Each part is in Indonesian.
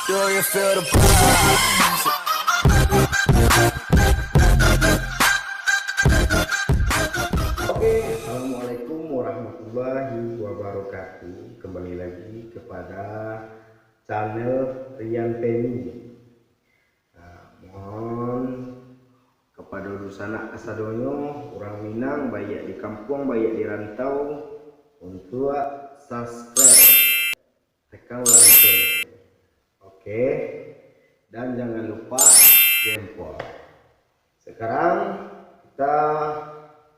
Do you feel the vibes? Oke, assalamualaikum warahmatullahi wabarakatuh. Kembali lagi kepada channel Rian Penny. Mohon kepada urusan kasadonyo orang Minang, baik di kampung baik di rantau, untuk subscribe, tekan lonceng. Oke, dan jangan lupa jempol. Sekarang kita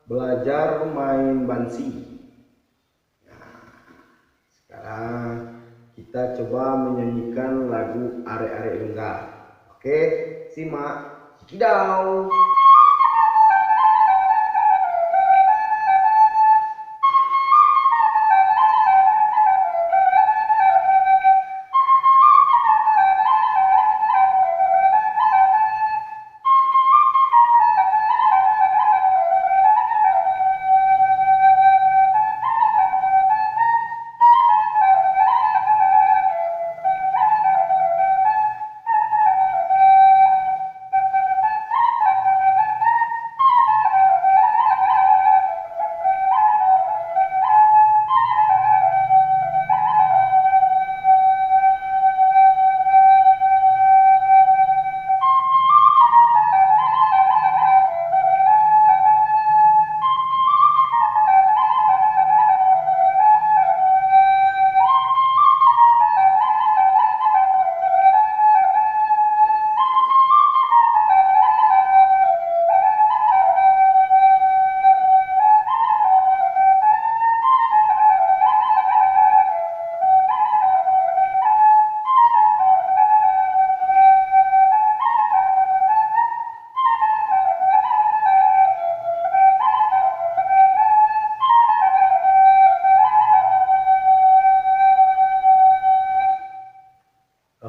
belajar main bansi. Sekarang kita coba menyanyikan lagu Arek-Arek Enggak. Oke, simak. Kidau.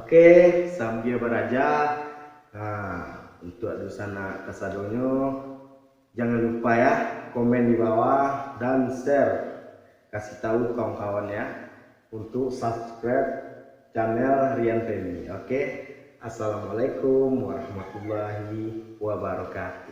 Oke, sambil beraja. Untuk adusana kasadonyo, jangan lupa ya, komen di bawah dan share, kasih tahu kawan-kawan ya, untuk subscribe channel Rian Penny. Oke, assalamualaikum warahmatullahi wabarakatuh.